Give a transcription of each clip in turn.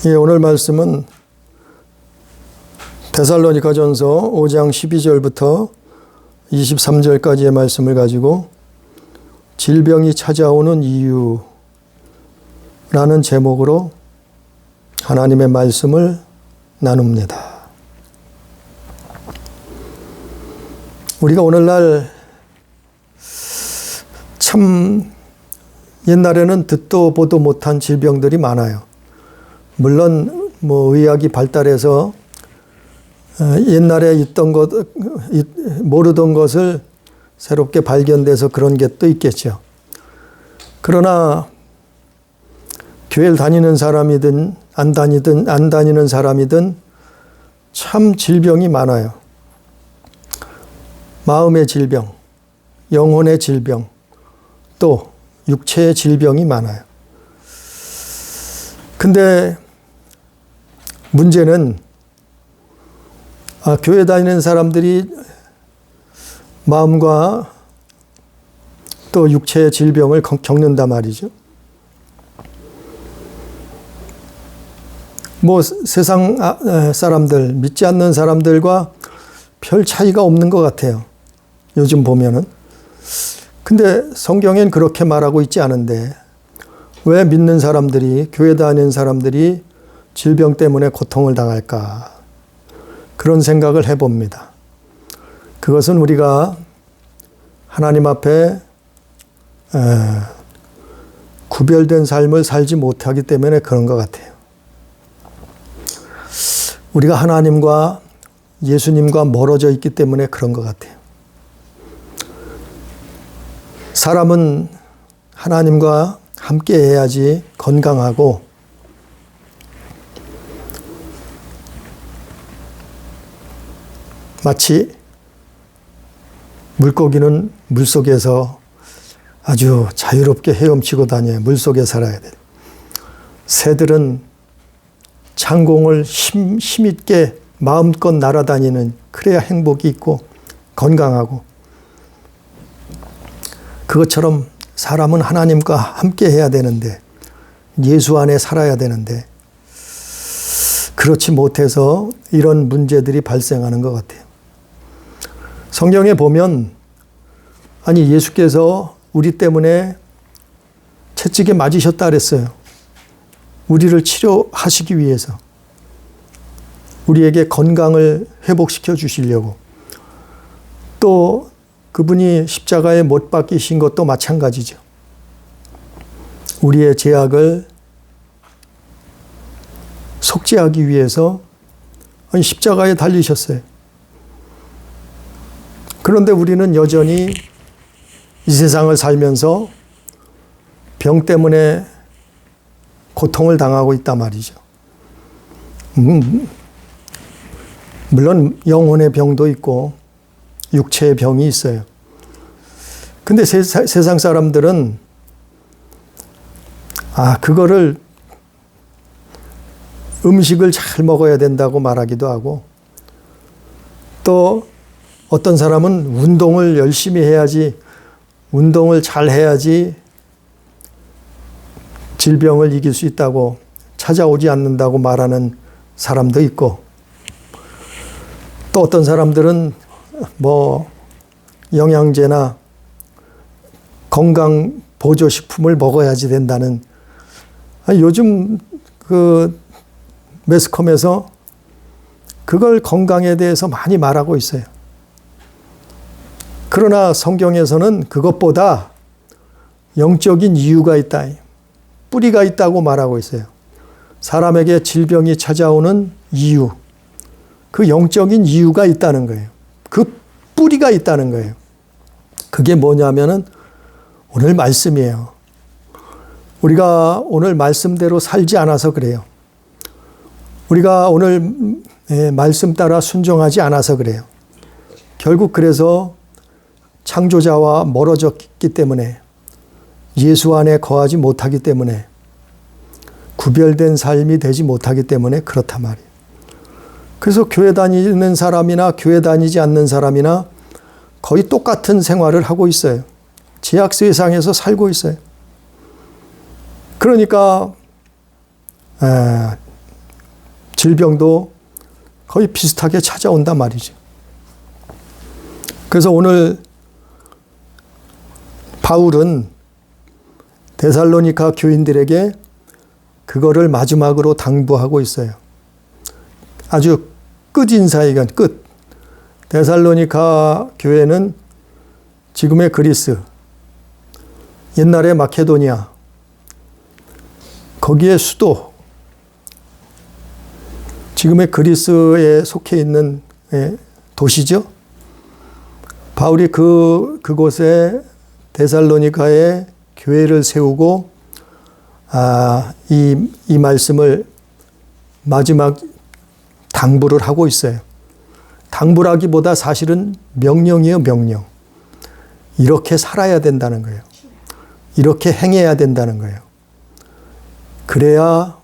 예, 오늘 말씀은 데살로니가전서 5장 12절부터 23절까지의 말씀을 가지고 질병이 찾아오는 이유라는 제목으로 하나님의 말씀을 나눕니다. 우리가 오늘날 참 옛날에는 듣도 보도 못한 질병들이 많아요. 물론 의학이 발달해서 옛날에 있던 것, 모르던 것을 새롭게 발견돼서 그런 게 또 있겠죠. 그러나 교회를 다니는 사람이든 안 다니는 사람이든 참 질병이 많아요. 마음의 질병, 영혼의 질병, 또 육체의 질병이 많아요. 근데 문제는 교회 다니는 사람들이 마음과 또 육체의 질병을 겪는단 말이죠. 세상 사람들, 믿지 않는 사람들과 별 차이가 없는 것 같아요. 요즘 보면은. 근데 성경엔 그렇게 말하고 있지 않은데 왜 믿는 사람들이, 교회 다니는 사람들이 질병 때문에 고통을 당할까? 그런 생각을 해봅니다. 그것은 우리가 하나님 앞에 구별된 삶을 살지 못하기 때문에 그런 것 같아요. 우리가 하나님과 예수님과 멀어져 있기 때문에 그런 것 같아요. 사람은 하나님과 함께 해야지 건강하고 마치 물고기는 물속에서 아주 자유롭게 헤엄치고 다녀요. 물속에 살아야 돼. 새들은 창공을 힘있게 마음껏 날아다니는, 그래야 행복이 있고 건강하고, 그것처럼 사람은 하나님과 함께 해야 되는데, 예수 안에 살아야 되는데 그렇지 못해서 이런 문제들이 발생하는 것 같아요. 성경에 보면 예수께서 우리 때문에 채찍에 맞으셨다 그랬어요. 우리를 치료하시기 위해서, 우리에게 건강을 회복시켜 주시려고. 또 그분이 십자가에 못 박히신 것도 마찬가지죠. 우리의 죄악을 속죄하기 위해서 십자가에 달리셨어요. 그런데 우리는 여전히 이 세상을 살면서 병 때문에 고통을 당하고 있단 말이죠. 물론 영혼의 병도 있고 육체의 병이 있어요. 근데 세상 사람들은 그거를 음식을 잘 먹어야 된다고 말하기도 하고, 또 어떤 사람은 운동을 열심히 해야지, 운동을 잘 해야지 질병을 이길 수 있다고, 찾아오지 않는다고 말하는 사람도 있고, 또 어떤 사람들은 영양제나 건강 보조식품을 먹어야지 된다는, 요즘 매스컴에서 그걸 건강에 대해서 많이 말하고 있어요. 그러나 성경에서는 그것보다 영적인 이유가 있다, 뿌리가 있다고 말하고 있어요. 사람에게 질병이 찾아오는 이유, 그 영적인 이유가 있다는 거예요. 그 뿌리가 있다는 거예요. 그게 뭐냐면은 오늘 말씀이에요. 우리가 오늘 말씀대로 살지 않아서 그래요. 우리가 오늘 말씀 따라 순종하지 않아서 그래요. 결국 그래서 창조자와 멀어졌기 때문에, 예수 안에 거하지 못하기 때문에, 구별된 삶이 되지 못하기 때문에 그렇단 말이에요. 그래서 교회 다니는 사람이나 교회 다니지 않는 사람이나 거의 똑같은 생활을 하고 있어요. 제약 세상에서 살고 있어요. 그러니까 질병도 거의 비슷하게 찾아온단 말이죠. 그래서 오늘 바울은 데살로니가 교인들에게 그거를 마지막으로 당부하고 있어요. 아주 끝인사이간 끝. 데살로니가 교회는 지금의 그리스, 옛날의 마케도니아, 거기에 수도, 지금의 그리스에 속해 있는 도시죠. 바울이 그곳에 데살로니가에 교회를 세우고 이 말씀을 마지막 당부를 하고 있어요. 당부라기보다 사실은 명령이에요, 명령. 이렇게 살아야 된다는 거예요. 이렇게 행해야 된다는 거예요. 그래야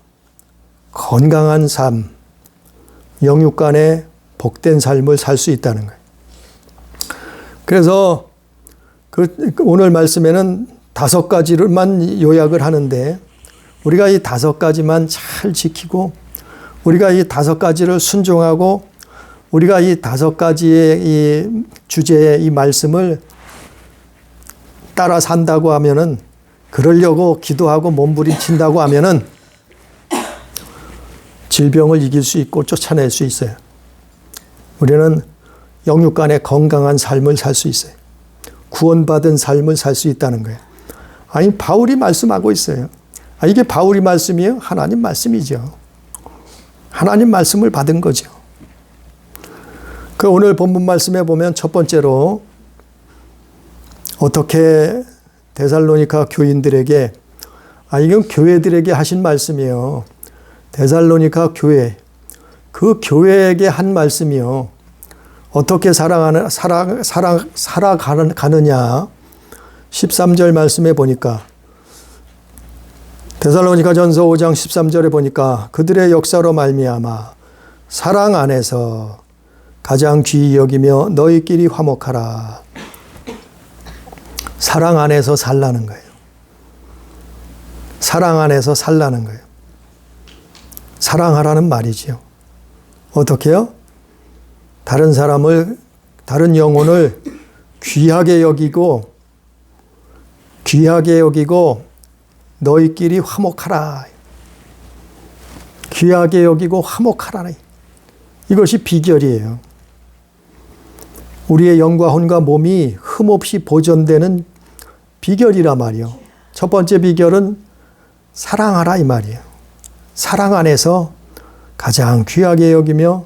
건강한 삶, 영육간의 복된 삶을 살 수 있다는 거예요. 그래서 오늘 말씀에는 5가지를만 요약을 하는데 우리가 이 5가지만 잘 지키고 우리가 이 5가지를 순종하고 우리가 이 5가지의 이 주제의 이 말씀을 따라 산다고 하면은 그러려고 기도하고 몸부림친다고 하면은 질병을 이길 수 있고 쫓아낼 수 있어요. 우리는 영육간의 건강한 삶을 살 수 있어요. 구원받은 삶을 살 수 있다는 거예요. 아니 바울이 말씀하고 있어요. 이게 바울이 말씀이에요? 하나님 말씀이죠. 하나님 말씀을 받은 거죠. 그 오늘 본문 말씀에 보면 첫 번째로 어떻게 데살로니가 교인들에게 이건 교회들에게 하신 말씀이에요. 데살로니가 교회, 그 교회에게 한 말씀이요. 어떻게 살아가느냐 13절 말씀에 보니까 데살로니가 전서 5장 13절에 보니까 그들의 역사로 말미암아 사랑 안에서 가장 귀히 여기며 너희끼리 화목하라. 사랑 안에서 살라는 거예요. 사랑 안에서 살라는 거예요. 사랑하라는 말이지요. 어떻게요? 다른 사람을, 다른 영혼을 귀하게 여기고 너희끼리 화목하라. 귀하게 여기고 화목하라. 이것이 비결이에요. 우리의 영과 혼과 몸이 흠없이 보존되는 비결이라 말이요. 첫 번째 비결은 사랑하라 이 말이에요. 사랑 안에서 가장 귀하게 여기며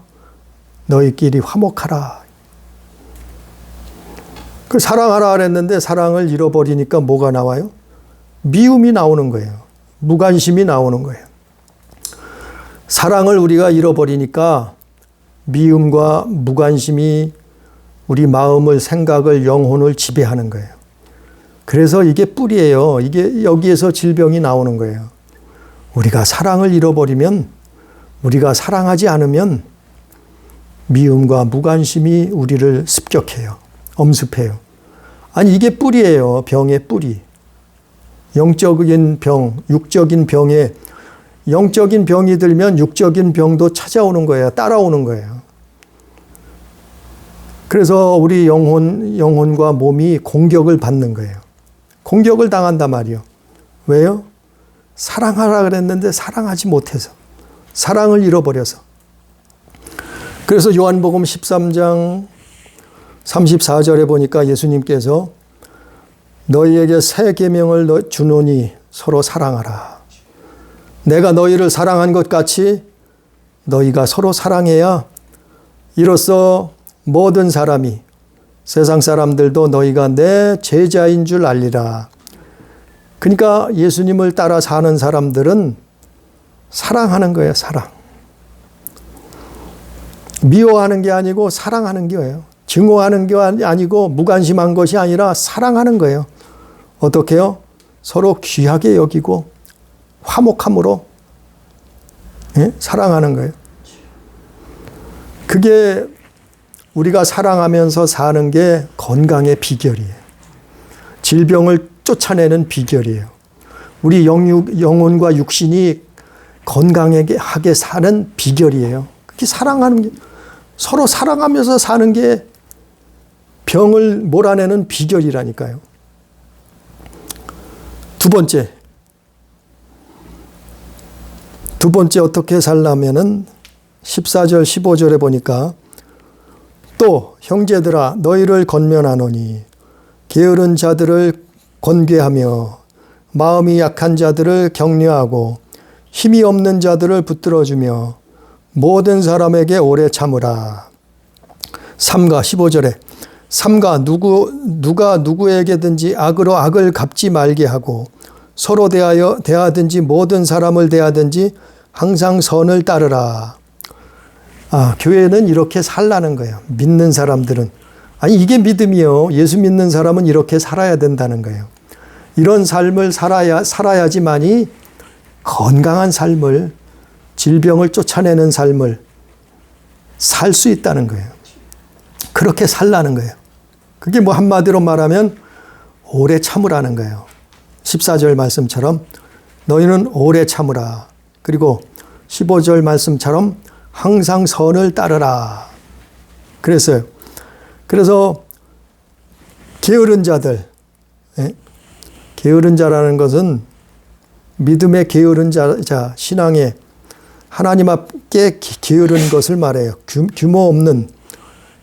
너희끼리 화목하라. 그 사랑하라 그랬는데 사랑을 잃어버리니까 뭐가 나와요? 미움이 나오는 거예요. 무관심이 나오는 거예요. 사랑을 우리가 잃어버리니까 미움과 무관심이 우리 마음을, 생각을, 영혼을 지배하는 거예요. 그래서 이게 뿌리예요. 이게 여기에서 질병이 나오는 거예요. 우리가 사랑을 잃어버리면, 우리가 사랑하지 않으면 미움과 무관심이 우리를 습격해요. 엄습해요. 이게 뿌리예요. 병의 뿌리. 영적인 병, 육적인 병에, 영적인 병이 들면 육적인 병도 찾아오는 거예요. 따라오는 거예요. 그래서 우리 영혼과 몸이 공격을 받는 거예요. 공격을 당한단 말이에요. 왜요? 사랑하라 그랬는데 사랑하지 못해서. 사랑을 잃어버려서. 그래서 요한복음 13장 34절에 보니까 예수님께서 너희에게 새 계명을 주노니 서로 사랑하라. 내가 너희를 사랑한 것 같이 너희가 서로 사랑해야 이로써 모든 사람이, 세상 사람들도 너희가 내 제자인 줄 알리라. 그러니까 예수님을 따라 사는 사람들은 사랑하는 거예요. 사랑. 미워하는 게 아니고 사랑하는 거예요. 증오하는 게 아니고 무관심한 것이 아니라 사랑하는 거예요. 어떻게 해요? 서로 귀하게 여기고 화목함으로 사랑하는 거예요. 그게 우리가 사랑하면서 사는 게 건강의 비결이에요. 질병을 쫓아내는 비결이에요. 우리 영혼과 육신이 건강하게 사는 비결이에요. 그게 사랑하는 게, 서로 사랑하면서 사는 게 병을 몰아내는 비결이라니까요. 두 번째 어떻게 살라면은 14절 15절에 보니까 또 형제들아 너희를 권면하노니 게으른 자들을 권괴하며 마음이 약한 자들을 격려하고 힘이 없는 자들을 붙들어주며 모든 사람에게 오래 참으라. 3가 15절에 삼가 누가 누구에게든지 악으로 악을 갚지 말게 하고 서로 대하든지 모든 사람을 대하든지 항상 선을 따르라. 교회는 이렇게 살라는 거예요. 믿는 사람들은. 이게 믿음이요. 예수 믿는 사람은 이렇게 살아야 된다는 거예요. 이런 삶을 살아야지만이 건강한 삶을, 질병을 쫓아내는 삶을 살 수 있다는 거예요. 그렇게 살라는 거예요. 그게 뭐 한마디로 말하면 오래 참으라는 거예요. 14절 말씀처럼 너희는 오래 참으라. 그리고 15절 말씀처럼 항상 선을 따르라. 그래서 게으른 자들, 게으른 자라는 것은 믿음의 게으른 자, 신앙의 하나님 앞에 게으른 것을 말해요. 규모 없는,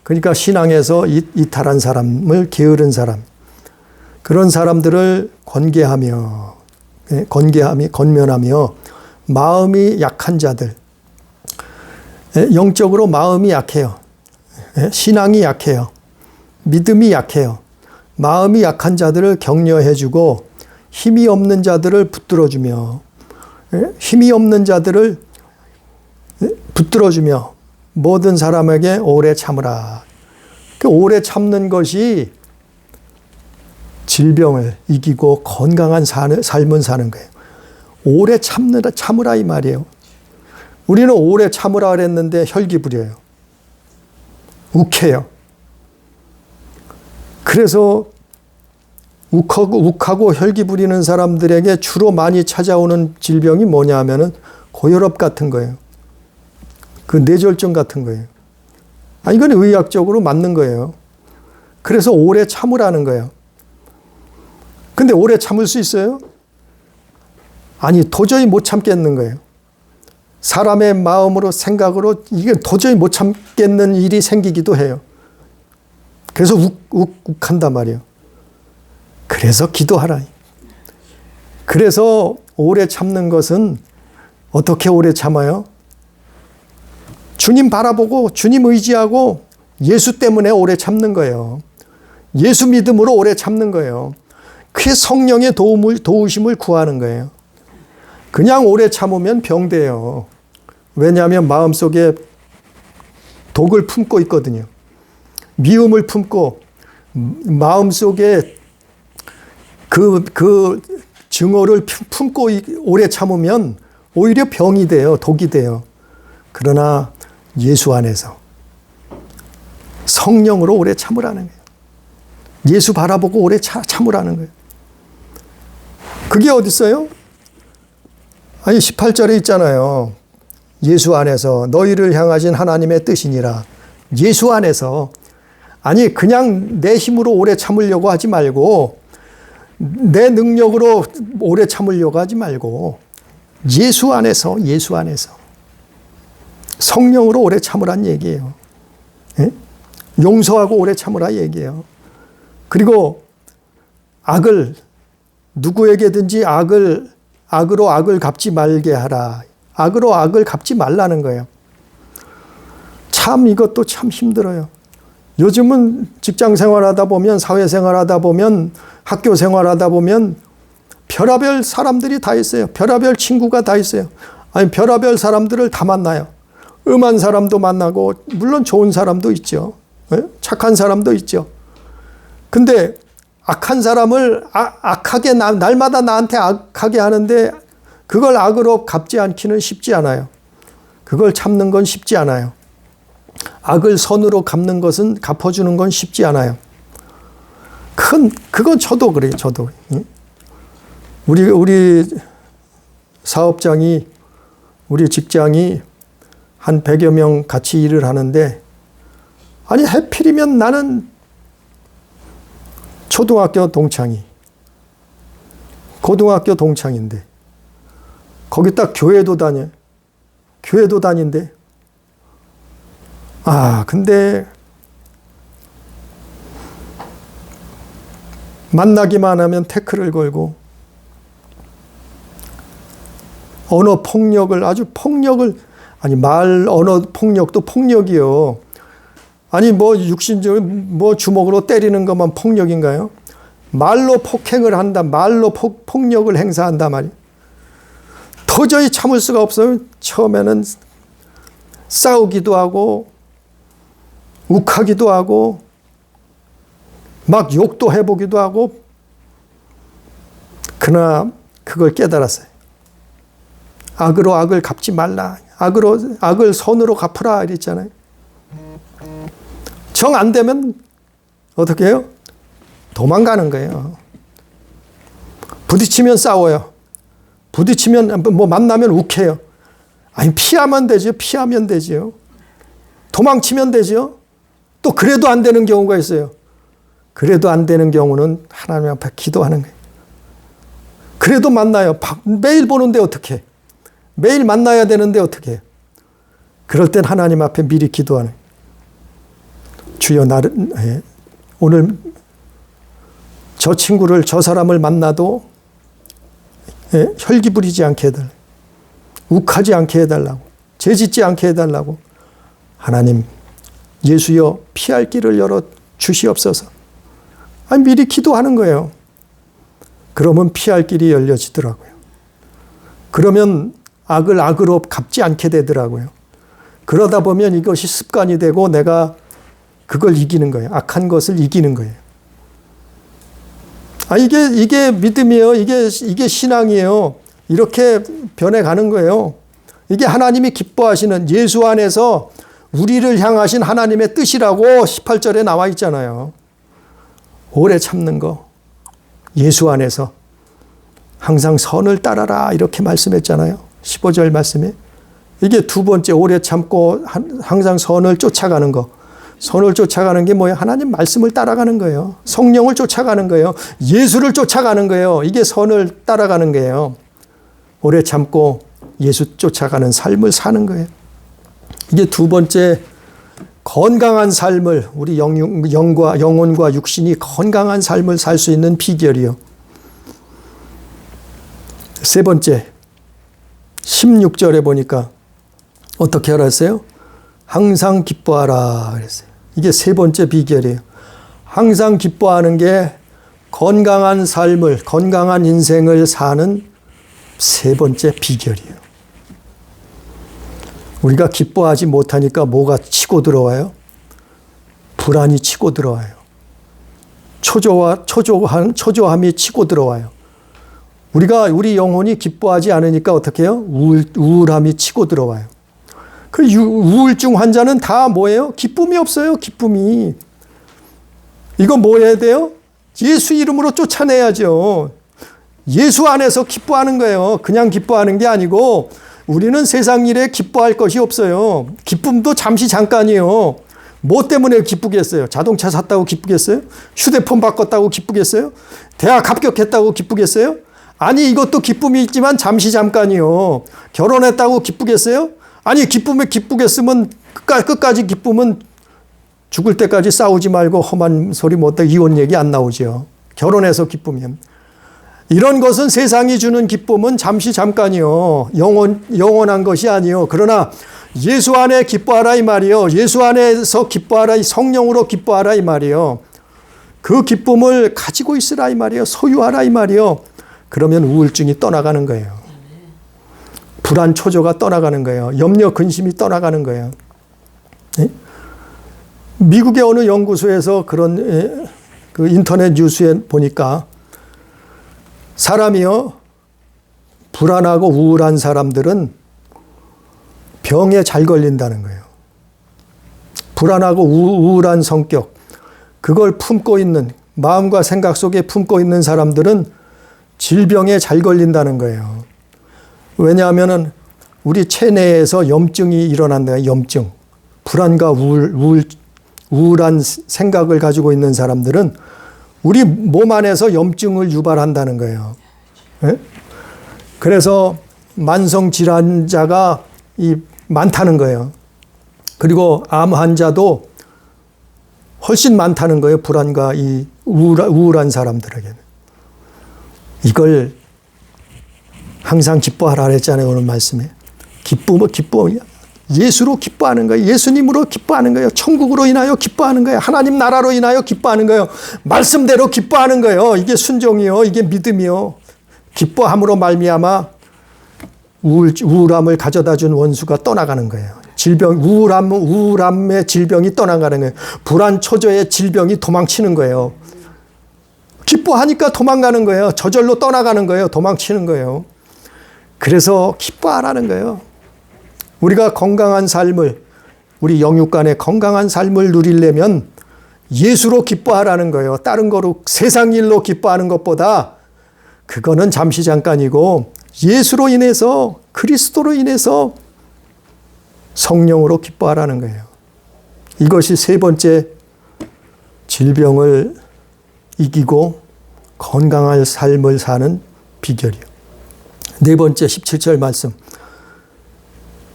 그러니까 신앙에서 이탈한 사람을 게으른 사람, 그런 사람들을 권면하며 마음이 약한 자들, 영적으로 마음이 약해요. 신앙이 약해요. 믿음이 약해요. 마음이 약한 자들을 격려해주고 힘이 없는 자들을 붙들어주며 모든 사람에게 오래 참으라. 그 오래 참는 것이 질병을 이기고 건강한 삶을 사는 거예요. 오래 참으라 이 말이에요. 우리는 오래 참으라 그랬는데 혈기 부려요. 욱해요. 그래서 욱하고 혈기 부리는 사람들에게 주로 많이 찾아오는 질병이 뭐냐 하면은 고혈압 같은 거예요. 그 뇌졸중 같은 거예요. 이건 의학적으로 맞는 거예요. 그래서 오래 참으라는 거예요. 근데 오래 참을 수 있어요? 도저히 못 참겠는 거예요. 사람의 마음으로 생각으로 이게 도저히 못 참겠는 일이 생기기도 해요. 그래서 욱한단 말이에요. 그래서 기도하라. 그래서 오래 참는 것은 어떻게 오래 참아요? 주님 바라보고 주님 의지하고 예수 때문에 오래 참는 거예요. 예수 믿음으로 오래 참는 거예요. 그게 성령의 도우심을 구하는 거예요. 그냥 오래 참으면 병돼요. 왜냐하면 마음속에 독을 품고 있거든요. 미움을 품고 마음속에 그 증오를 품고 오래 참으면 오히려 병이 돼요. 독이 돼요. 그러나 예수 안에서 성령으로 오래 참으라는 거예요. 예수 바라보고 오래 참으라는 거예요. 그게 어디 있어요? 18절에 있잖아요. 예수 안에서 너희를 향하신 하나님의 뜻이니라. 예수 안에서. 그냥 내 힘으로 오래 참으려고 하지 말고 내 능력으로 오래 참으려고 하지 말고 예수 안에서 성령으로 오래 참으란 얘기예요. 용서하고 오래 참으라 얘기예요. 그리고 누구에게든지 악으로 악을 갚지 말게 하라. 악으로 악을 갚지 말라는 거예요. 참 이것도 참 힘들어요. 요즘은 직장 생활하다 보면, 사회 생활하다 보면, 학교 생활하다 보면 별의별 사람들이 다 있어요. 별의별 친구가 다 있어요. 별의별 사람들을 다 만나요. 음한 사람도 만나고 물론 좋은 사람도 있죠. 착한 사람도 있죠. 근데 악한 사람을 악하게 날마다 나한테 악하게 하는데 그걸 악으로 갚지 않기는 쉽지 않아요. 그걸 참는 건 쉽지 않아요. 악을 선으로 갚아주는 건 쉽지 않아요. 그건 저도 그래요. 저도. 우리 사업장이 우리 직장이 한 100여 명 같이 일을 하는데, 아니 해필이면 나는 초등학교 동창이, 고등학교 동창인데 거기 딱 교회도 다녀. 교회도 다닌대. 근데 만나기만 하면 태클을 걸고 언어 폭력을, 아주 폭력을, 아니 말 언어 폭력도 폭력이요. 아니 뭐 육신적으로 뭐 주먹으로 때리는 것만 폭력인가요? 말로 폭행을 한다. 말로 폭력을 행사한다 말이에요. 도저히 참을 수가 없어요. 처음에는 싸우기도 하고 욱하기도 하고 막 욕도 해보기도 하고, 그러나 그걸 깨달았어요. 악으로 악을 갚지 말라. 악을 선으로 갚으라 이랬잖아요. 정 안 되면 어떻게 해요? 도망가는 거예요. 부딪히면 싸워요. 부딪히면 뭐 만나면 욱해요. 아니 피하면 되죠. 피하면 되죠. 도망치면 되죠. 또 그래도 안 되는 경우가 있어요. 그래도 안 되는 경우는 하나님 앞에 기도하는 거예요. 그래도 만나요. 매일 보는데 어떻게? 매일 만나야 되는데 어떻게? 그럴 땐 하나님 앞에 미리 기도하는 거예요. 주여 오늘 저 친구를, 저 사람을 만나도 혈기 부리지 않게 해달라고, 욱하지 않게 해달라고, 죄짓지 않게 해달라고. 하나님 예수여 피할 길을 열어 주시옵소서. 미리 기도하는 거예요. 그러면 피할 길이 열려지더라고요. 그러면 악을 악으로 갚지 않게 되더라고요. 그러다 보면 이것이 습관이 되고 내가 그걸 이기는 거예요. 악한 것을 이기는 거예요. 이게 믿음이에요. 이게 신앙이에요. 이렇게 변해가는 거예요. 이게 하나님이 기뻐하시는, 예수 안에서 우리를 향하신 하나님의 뜻이라고 18절에 나와 있잖아요. 오래 참는 거. 예수 안에서 항상 선을 따라라 이렇게 말씀했잖아요. 15절 말씀에. 이게 두 번째, 오래 참고 항상 선을 쫓아가는 거. 선을 쫓아가는 게 뭐예요? 하나님 말씀을 따라가는 거예요. 성령을 쫓아가는 거예요. 예수를 쫓아가는 거예요. 이게 선을 따라가는 거예요. 오래 참고 예수 쫓아가는 삶을 사는 거예요. 이게 두 번째, 건강한 삶을, 우리 영혼과 육신이 건강한 삶을 살 수 있는 비결이요. 세 번째, 16절에 보니까 어떻게 알았어요? 항상 기뻐하라 그랬어요. 이게 세 번째 비결이에요. 항상 기뻐하는 게 건강한 삶을, 건강한 인생을 사는 세 번째 비결이에요. 우리가 기뻐하지 못하니까 뭐가 치고 들어와요? 불안이 치고 들어와요. 초조함이 치고 들어와요. 우리 영혼이 기뻐하지 않으니까 어떻게 해요? 우울함이 치고 들어와요. 그 우울증 환자는 다 뭐예요? 기쁨이 없어요. 기쁨이. 이거 뭐 해야 돼요? 예수 이름으로 쫓아내야죠. 예수 안에서 기뻐하는 거예요. 그냥 기뻐하는 게 아니고 우리는 세상 일에 기뻐할 것이 없어요. 기쁨도 잠시 잠깐이에요. 뭐 때문에 기쁘겠어요? 자동차 샀다고 기쁘겠어요? 휴대폰 바꿨다고 기쁘겠어요? 대학 합격했다고 기쁘겠어요? 아니 이것도 기쁨이 있지만 잠시 잠깐이요. 결혼했다고 기쁘겠어요? 아니 기쁘겠으면 끝까지 기쁨은 죽을 때까지 싸우지 말고 험한 소리 못하고 이혼 얘기 안 나오죠. 결혼해서 기쁘면. 이런 것은 세상이 주는 기쁨은 잠시 잠깐이요. 영원한 것이 아니요. 그러나 예수 안에 기뻐하라 이 말이요. 예수 안에서 기뻐하라, 성령으로 기뻐하라 이 말이요. 그 기쁨을 가지고 있으라 이 말이요. 소유하라 이 말이요. 그러면 우울증이 떠나가는 거예요. 불안, 초조가 떠나가는 거예요. 염려, 근심이 떠나가는 거예요. 네? 미국의 어느 연구소에서 그런 그 인터넷 뉴스에 보니까 사람이요, 불안하고 우울한 사람들은 병에 잘 걸린다는 거예요. 불안하고 우울한 성격, 그걸 품고 있는, 마음과 생각 속에 품고 있는 사람들은 질병에 잘 걸린다는 거예요. 왜냐하면은 우리 체내에서 염증이 일어난다. 염증. 불안과 우울한 생각을 가지고 있는 사람들은 우리 몸 안에서 염증을 유발한다는 거예요. 네? 그래서 만성 질환자가 많다는 거예요. 그리고 암 환자도 훨씬 많다는 거예요. 불안과 이 우울한 사람들에게는. 이걸 항상 기뻐하라 그랬잖아요. 오늘 말씀에. 기뻐. 예수로 기뻐하는 거예요. 예수님으로 기뻐하는 거예요. 천국으로 인하여 기뻐하는 거예요. 하나님 나라로 인하여 기뻐하는 거예요. 말씀대로 기뻐하는 거예요. 이게 순종이요. 이게 믿음이요. 기뻐함으로 말미암아 우울함을 가져다 준 원수가 떠나가는 거예요. 우울함의 질병이 떠나가는 거예요. 불안 초조의 질병이 도망치는 거예요. 기뻐하니까 도망가는 거예요. 저절로 떠나가는 거예요. 도망치는 거예요. 그래서 기뻐하라는 거예요. 우리가 건강한 삶을, 우리 영육간의 건강한 삶을 누리려면 예수로 기뻐하라는 거예요. 다른 거로 세상 일로 기뻐하는 것보다 그거는 잠시 잠깐이고 예수로 인해서, 그리스도로 인해서 성령으로 기뻐하라는 거예요. 이것이 세 번째 질병을 이기고 건강한 삶을 사는 비결이요. 네 번째 17절 말씀.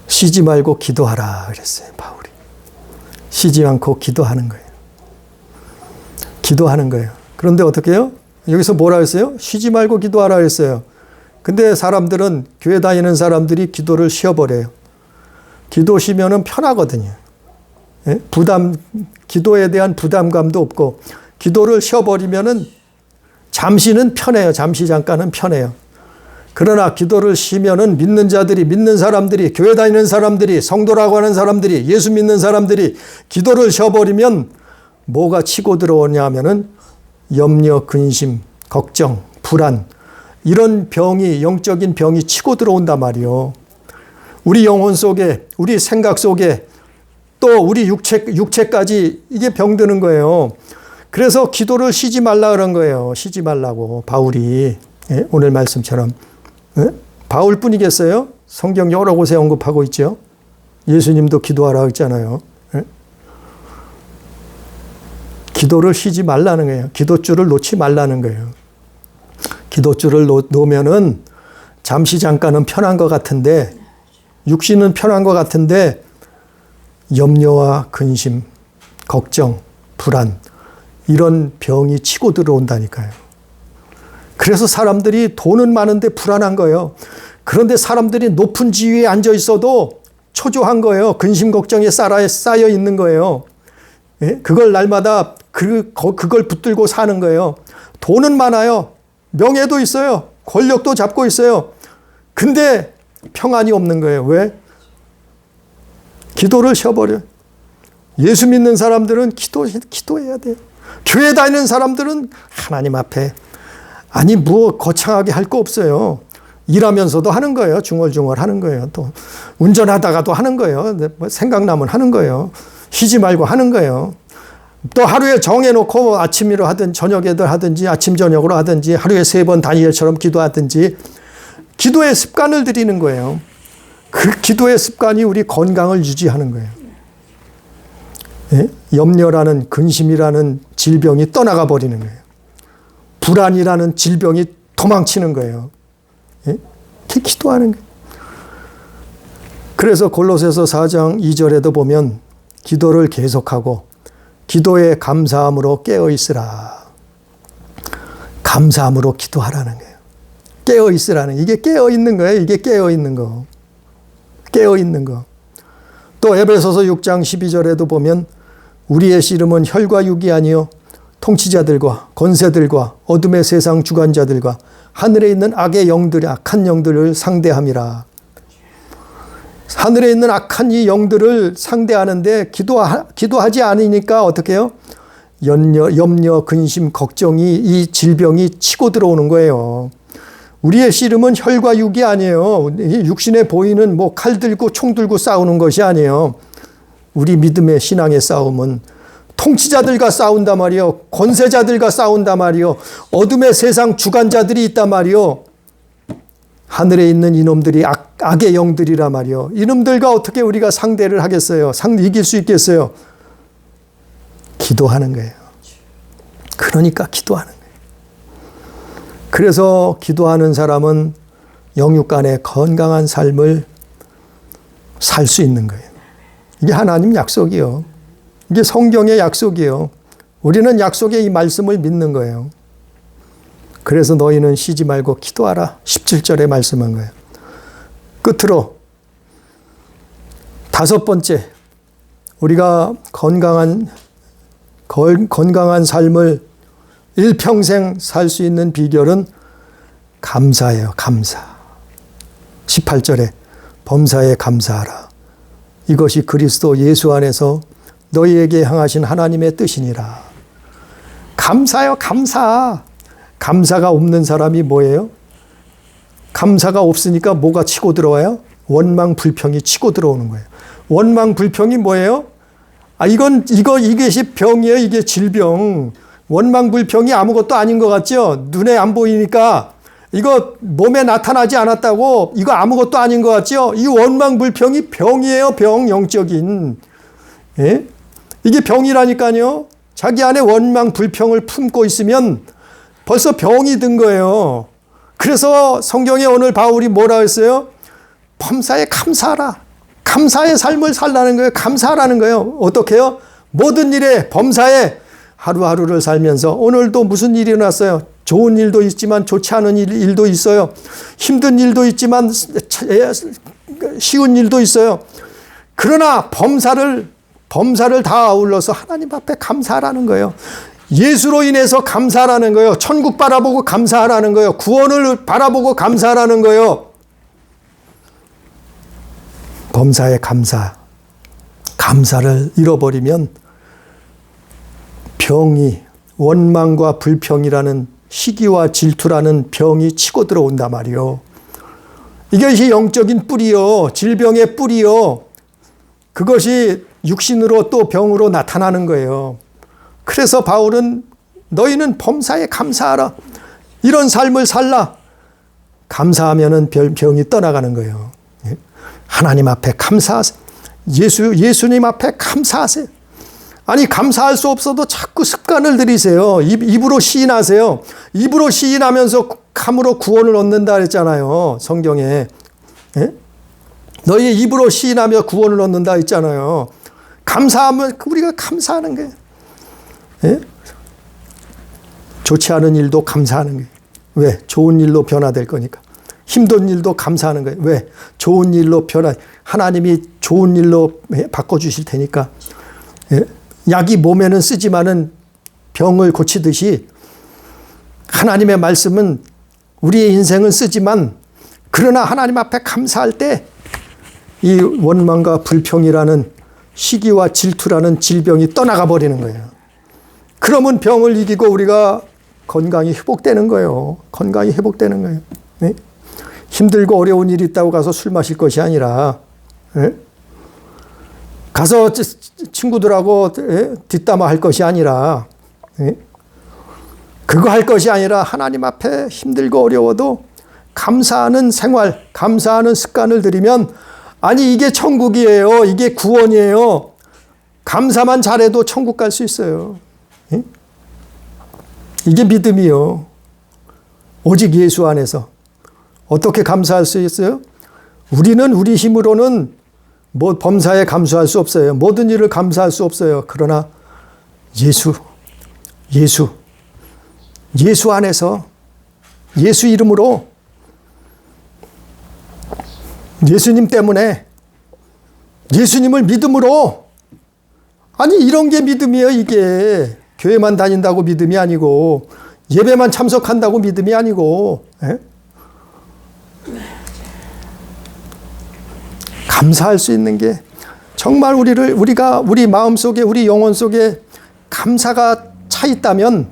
쉬지 말고 기도하라 그랬어요. 바울이. 쉬지 않고 기도하는 거예요. 기도하는 거예요. 그런데 어떻게 해요? 여기서 뭐라 했어요? 쉬지 말고 기도하라 그랬어요. 근데 사람들은, 교회 다니는 사람들이 기도를 쉬어버려요. 기도 쉬면은 편하거든요. 예? 기도에 대한 부담감도 없고, 기도를 쉬어버리면은 잠시는 편해요. 잠시 잠깐은 편해요. 그러나 기도를 쉬면은 믿는 사람들이, 교회 다니는 사람들이, 성도라고 하는 사람들이, 예수 믿는 사람들이 기도를 쉬어버리면 뭐가 치고 들어오냐 하면은 염려, 근심, 걱정, 불안, 이런 병이, 영적인 병이 치고 들어온단 말이요. 우리 영혼 속에, 우리 생각 속에, 또 우리 육체까지 이게 병드는 거예요. 그래서 기도를 쉬지 말라 그런 거예요. 쉬지 말라고, 바울이. 예? 오늘 말씀처럼. 예? 바울뿐이겠어요? 성경 여러 곳에 언급하고 있죠. 예수님도 기도하라 했잖아요. 예? 기도를 쉬지 말라는 거예요. 기도줄을 놓지 말라는 거예요. 기도줄을 놓으면은 잠시 잠깐은 편한 것 같은데, 육신은 편한 것 같은데 염려와 근심, 걱정, 불안, 이런 병이 치고 들어온다니까요. 그래서 사람들이 돈은 많은데 불안한 거예요. 그런데 사람들이 높은 지위에 앉아 있어도 초조한 거예요. 근심 걱정에 쌓여 있는 거예요. 예? 그걸 날마다 그걸 붙들고 사는 거예요. 돈은 많아요. 명예도 있어요. 권력도 잡고 있어요. 근데 평안이 없는 거예요. 왜? 기도를 쉬어버려요. 예수 믿는 사람들은 기도해야 돼요. 교회 다니는 사람들은 하나님 앞에, 아니 뭐 거창하게 할 거 없어요. 일하면서도 하는 거예요. 중얼중얼 하는 거예요. 또 운전하다가도 하는 거예요. 생각나면 하는 거예요. 쉬지 말고 하는 거예요. 또 하루에 정해놓고 아침으로 하든 저녁에도 하든지 아침 저녁으로 하든지 하루에 3번 다니엘처럼 기도하든지 기도의 습관을 들이는 거예요. 그 기도의 습관이 우리 건강을 유지하는 거예요. 예? 염려라는, 근심이라는 질병이 떠나가 버리는 거예요. 불안이라는 질병이 도망치는 거예요. 예? 기도하는 거예요. 그래서 골로새서 4장 2절에도 보면 기도를 계속하고 기도에 감사함으로 깨어 있으라. 감사함으로 기도하라는 거예요. 깨어 있으라는, 이게 깨어 있는 거예요. 이게 깨어 있는 거. 깨어 있는 거. 또 에베소서 6장 12절에도 보면 우리의 씨름은 혈과 육이 아니요 통치자들과 권세들과 어둠의 세상 주관자들과 하늘에 있는 악의 영들, 악한 영들을 상대함이라. 하늘에 있는 악한 이 영들을 상대하는데 기도하지 않으니까 어떻게 해요? 염려, 근심, 걱정이, 이 질병이 치고 들어오는 거예요. 우리의 씨름은 혈과 육이 아니에요. 육신에 보이는 뭐 칼 들고 총 들고 싸우는 것이 아니에요. 우리 믿음의 신앙의 싸움은 통치자들과 싸운단 말이요. 권세자들과 싸운단 말이요. 어둠의 세상 주관자들이 있단 말이요. 하늘에 있는 이놈들이 악의 영들이라 말이요. 이놈들과 어떻게 우리가 상대를 하겠어요? 이길 수 있겠어요? 기도하는 거예요. 그러니까 기도하는 거예요. 그래서 기도하는 사람은 영육 간의 건강한 삶을 살 수 있는 거예요. 이게 하나님 약속이요. 이게 성경의 약속이요. 우리는 약속의 이 말씀을 믿는 거예요. 그래서 너희는 쉬지 말고 기도하라. 17절에 말씀한 거예요. 끝으로 다섯 번째, 우리가 건강한 삶을 일평생 살 수 있는 비결은 감사예요. 감사. 18절에 범사에 감사하라. 이것이 그리스도 예수 안에서 너희에게 향하신 하나님의 뜻이니라. 감사요. 감사. 감사가 없는 사람이 뭐예요? 감사가 없으니까 뭐가 치고 들어와요? 원망, 불평이 치고 들어오는 거예요. 원망, 불평이 뭐예요? 이것이 병이에요. 이게 질병. 원망, 불평이 아무것도 아닌 것 같죠? 눈에 안 보이니까 이거 몸에 나타나지 않았다고 이거 아무것도 아닌 것 같죠? 이 원망, 불평이 병이에요. 병, 영적인. 예? 이게 병이라니까요. 자기 안에 원망, 불평을 품고 있으면 벌써 병이 든 거예요. 그래서 성경에 오늘 바울이 뭐라 했어요? 범사에 감사하라. 감사의 삶을 살라는 거예요. 감사하라는 거예요. 어떻게 해요? 모든 일에 범사에 하루하루를 살면서 오늘도 무슨 일이 일어났어요? 좋은 일도 있지만 좋지 않은 일도 있어요. 힘든 일도 있지만 쉬운 일도 있어요. 그러나 범사를 다 아울러서 하나님 앞에 감사하라는 거예요. 예수로 인해서 감사하라는 거예요. 천국 바라보고 감사하라는 거예요. 구원을 바라보고 감사하라는 거예요. 범사에 감사를 잃어버리면 병이, 원망과 불평이라는 시기와 질투라는 병이 치고 들어온단 말이요. 이것이 영적인 뿌리요. 질병의 뿌리요. 그것이 육신으로 또 병으로 나타나는 거예요. 그래서 바울은 너희는 범사에 감사하라. 이런 삶을 살라. 감사하면은 병이 떠나가는 거예요. 하나님 앞에 감사하세요. 예수님 앞에 감사하세요. 아니 감사할 수 없어도 자꾸 습관을 들이세요. 입으로 시인하세요. 입으로 시인하면서 감으로 구원을 얻는다 그랬잖아요. 성경에. 예? 너희 입으로 시인하며 구원을 얻는다 했잖아요. 감사하면 우리가 감사하는 거예요. 예? 좋지 않은 일도 감사하는 거예요. 왜? 좋은 일로 변화될 거니까. 힘든 일도 감사하는 거예요. 왜? 좋은 일로 하나님이 좋은 일로 바꿔주실 테니까. 예? 약이 몸에는 쓰지만은 병을 고치듯이 하나님의 말씀은 우리의 인생은 쓰지만 그러나 하나님 앞에 감사할 때 이 원망과 불평이라는 시기와 질투라는 질병이 떠나가 버리는 거예요. 그러면 병을 이기고 우리가 건강이 회복되는 거예요. 건강이 회복되는 거예요. 네? 힘들고 어려운 일이 있다고 가서 술 마실 것이 아니라 네? 가서 친구들하고 뒷담화 할 것이 아니라 네? 그거 할 것이 아니라 하나님 앞에 힘들고 어려워도 감사하는 생활, 감사하는 습관을 들이면 아니 이게 천국이에요. 이게 구원이에요. 감사만 잘해도 천국 갈 수 있어요. 네? 이게 믿음이요. 오직 예수 안에서. 어떻게 감사할 수 있어요? 우리는 우리 힘으로는 뭐 범사에 감수할 수 없어요. 모든 일을 감사할 수 없어요. 그러나 예수 안에서 예수 이름으로 예수님 때문에 예수님을 믿음으로 아니 이런 게 믿음이에요. 이게 교회만 다닌다고 믿음이 아니고 예배만 참석한다고 믿음이 아니고 에? 감사할 수 있는 게 정말 우리가 우리 마음 속에 우리 영혼 속에 감사가 차 있다면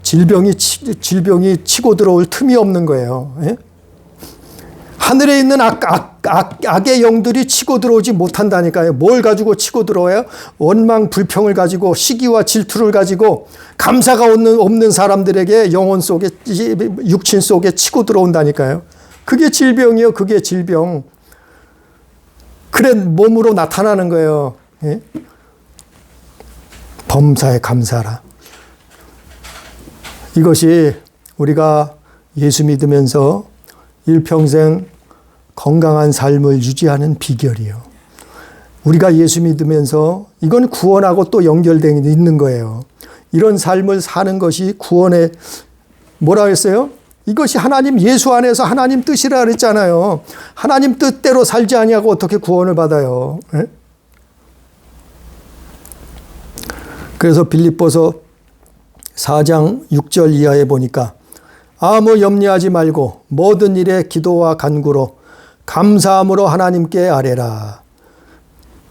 질병이 치고 들어올 틈이 없는 거예요. 예? 하늘에 있는 악의 영들이 치고 들어오지 못한다니까요. 뭘 가지고 치고 들어와요? 원망, 불평을 가지고, 시기와 질투를 가지고, 감사가 없는 사람들에게 영혼 속에, 육신 속에 치고 들어온다니까요. 그게 질병이요. 그게 질병. 그래 몸으로 나타나는 거예요. 예? 범사에 감사라. 이것이 우리가 예수 믿으면서 일평생 건강한 삶을 유지하는 비결이에요. 우리가 예수 믿으면서 이건 구원하고 또 연결되어 있는 거예요. 이런 삶을 사는 것이 구원의 뭐라 했어요? 이것이 하나님 예수 안에서 하나님 뜻이라 그랬잖아요. 하나님 뜻대로 살지 아니하고 어떻게 구원을 받아요? 에? 그래서 빌립보서 4장 6절 이하에 보니까 아무 염려하지 말고 모든 일에 기도와 간구로 감사함으로 하나님께 아뢰라.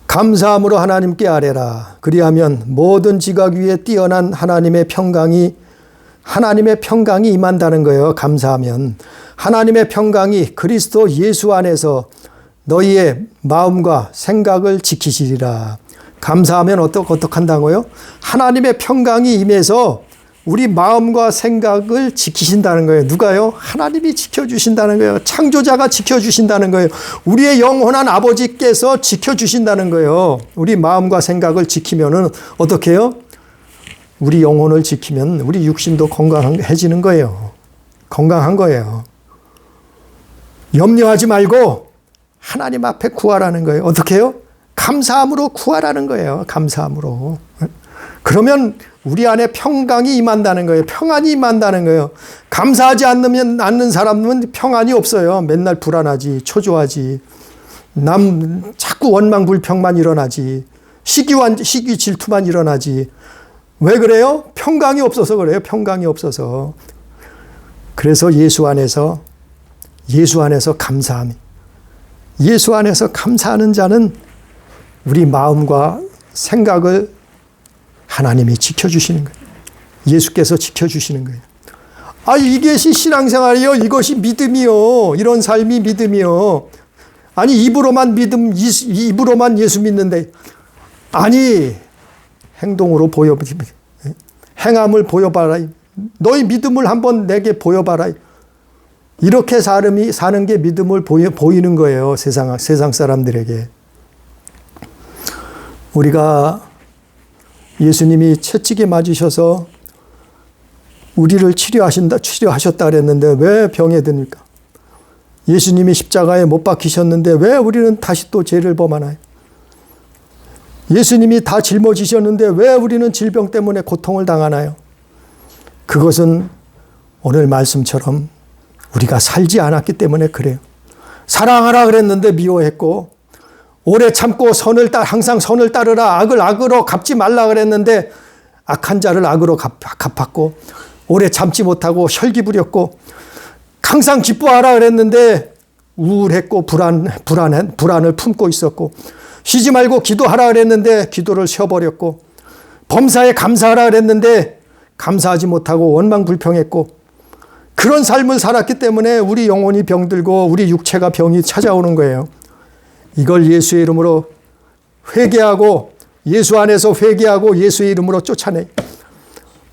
감사함으로 하나님께 아뢰라. 그리하면 모든 지각 위에 뛰어난 하나님의 평강이 임한다는 거예요. 감사하면. 하나님의 평강이 그리스도 예수 안에서 너희의 마음과 생각을 지키시리라. 감사하면 어떻게 한다고요? 하나님의 평강이 임해서 우리 마음과 생각을 지키신다는 거예요. 누가요? 하나님이 지켜주신다는 거예요. 창조자가 지켜주신다는 거예요. 우리의 영원한 아버지께서 지켜주신다는 거예요. 우리 마음과 생각을 지키면은 어떻게 해요? 우리 영혼을 지키면 우리 육신도 건강해지는 거예요. 건강한 거예요. 염려하지 말고 하나님 앞에 구하라는 거예요. 어떻게 해요? 감사함으로 구하라는 거예요. 감사함으로. 그러면 우리 안에 평강이 임한다는 거예요. 평안이 임한다는 거예요. 감사하지 않는 사람은 평안이 없어요. 맨날 불안하지, 초조하지. 자꾸 원망, 불평만 일어나지. 시기, 질투만 일어나지. 왜 그래요? 평강이 없어서 그래요. 평강이 없어서. 그래서 예수 안에서 감사함이. 예수 안에서 감사하는 자는 우리 마음과 생각을 하나님이 지켜주시는 거예요. 예수께서 지켜주시는 거예요. 이것이 신앙생활이요. 이것이 믿음이요. 이런 삶이 믿음이요. 아니, 입으로만 예수 믿는데. 아니, 행동으로 행함을 보여봐라. 너희 믿음을 한번 내게 보여봐라. 이렇게 사는 게 믿음을 보이는 거예요. 세상 사람들에게. 우리가 예수님이 채찍에 맞으셔서 우리를 치료하셨다 그랬는데 왜 병에 듭니까? 예수님이 십자가에 못 박히셨는데 왜 우리는 다시 또 죄를 범하나요? 예수님이 다 짊어지셨는데 왜 우리는 질병 때문에 고통을 당하나요? 그것은 오늘 말씀처럼 우리가 살지 않았기 때문에 그래요. 사랑하라 그랬는데 미워했고, 오래 참고 항상 선을 따르라, 악을 악으로 갚지 말라 그랬는데 악한 자를 악으로 갚았고, 오래 참지 못하고 혈기 부렸고, 항상 기뻐하라 그랬는데 우울했고 불안을 품고 있었고, 쉬지 말고 기도하라 그랬는데 기도를 쉬어버렸고, 범사에 감사하라 그랬는데 감사하지 못하고 원망불평했고, 그런 삶을 살았기 때문에 우리 영혼이 병들고 우리 육체가 병이 찾아오는 거예요. 이걸 예수의 이름으로 회개하고, 예수 안에서 회개하고 예수의 이름으로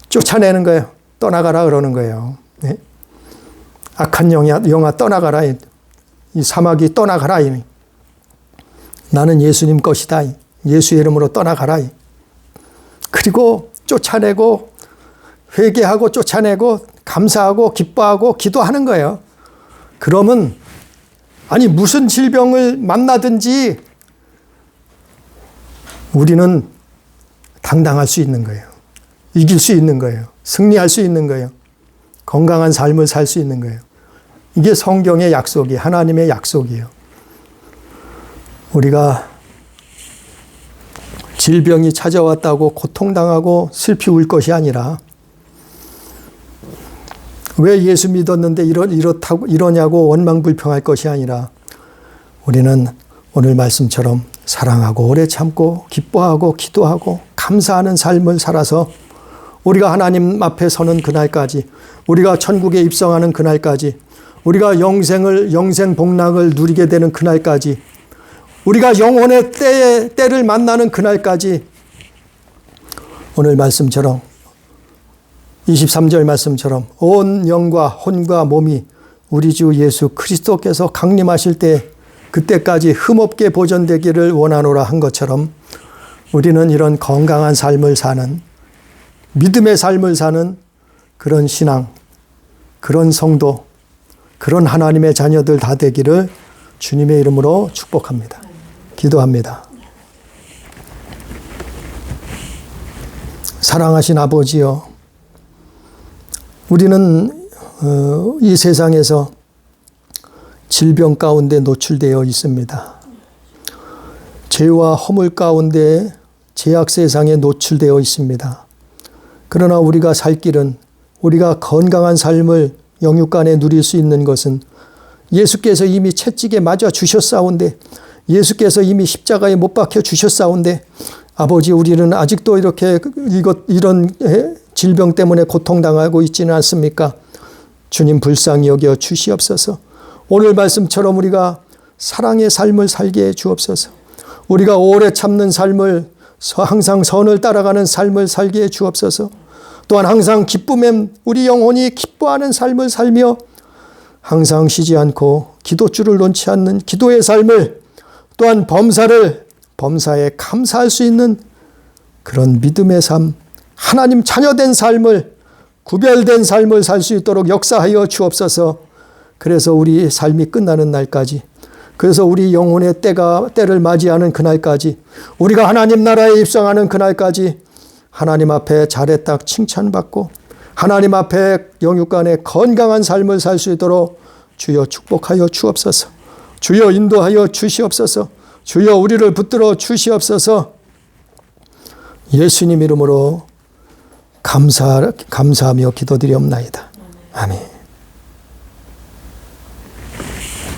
쫓아내는 거예요. 떠나가라 그러는 거예요. 네? 악한 영아 떠나가라. 이 사마귀 떠나가라. 나는 예수님 것이다. 예수의 이름으로 떠나가라. 그리고 쫓아내고, 회개하고 쫓아내고, 감사하고 기뻐하고 기도하는 거예요. 그러면 무슨 질병을 만나든지 우리는 당당할 수 있는 거예요. 이길 수 있는 거예요. 승리할 수 있는 거예요. 건강한 삶을 살 수 있는 거예요. 이게 성경의 약속이, 하나님의 약속이에요. 우리가 질병이 찾아왔다고 고통당하고 슬피 울 것이 아니라, 왜 예수 믿었는데 이러냐고 원망불평할 것이 아니라, 우리는 오늘 말씀처럼 사랑하고 오래 참고 기뻐하고 기도하고 감사하는 삶을 살아서 우리가 하나님 앞에 서는 그날까지, 우리가 천국에 입성하는 그날까지, 우리가 영생 복락을 누리게 되는 그날까지, 우리가 영혼의 때를 만나는 그날까지 오늘 말씀처럼 23절 말씀처럼 온 영과 혼과 몸이 우리 주 예수 그리스도께서 강림하실 때 그때까지 흠없게 보존되기를 원하노라 한 것처럼 우리는 이런 건강한 삶을 사는, 믿음의 삶을 사는 그런 신앙, 그런 성도, 그런 하나님의 자녀들 다 되기를 주님의 이름으로 축복합니다. 기도합니다. 사랑하신 아버지여, 우리는 이 세상에서 질병 가운데 노출되어 있습니다. 죄와 허물 가운데 죄악 세상에 노출되어 있습니다. 그러나 우리가 살 길은, 우리가 건강한 삶을 영육간에 누릴 수 있는 것은 예수께서 이미 채찍에 맞아 주셨사온데, 예수께서 이미 십자가에 못 박혀 주셨사온데, 아버지, 우리는 아직도 이렇게 이런 질병 때문에 고통당하고 있지는 않습니까? 주님 불쌍히 여겨 주시옵소서. 오늘 말씀처럼 우리가 사랑의 삶을 살게 해 주옵소서. 우리가 오래 참는 삶을, 항상 선을 따라가는 삶을 살게 해 주옵소서. 또한 항상 기쁨에 우리 영혼이 기뻐하는 삶을 살며 항상 쉬지 않고 기도줄을 놓지 않는 기도의 삶을, 또한 범사에 감사할 수 있는 그런 믿음의 삶, 하나님 자녀된 삶을, 구별된 삶을 살 수 있도록 역사하여 주옵소서. 그래서 우리 삶이 끝나는 날까지, 그래서 우리 영혼의 때를 맞이하는 그날까지, 우리가 하나님 나라에 입성하는 그날까지 하나님 앞에 잘했다 칭찬받고 하나님 앞에 영육간에 건강한 삶을 살 수 있도록 주여 축복하여 주옵소서. 주여 인도하여 주시옵소서. 주여 우리를 붙들어 주시옵소서. 예수님 이름으로 감사하며 기도드리옵나이다. 아멘.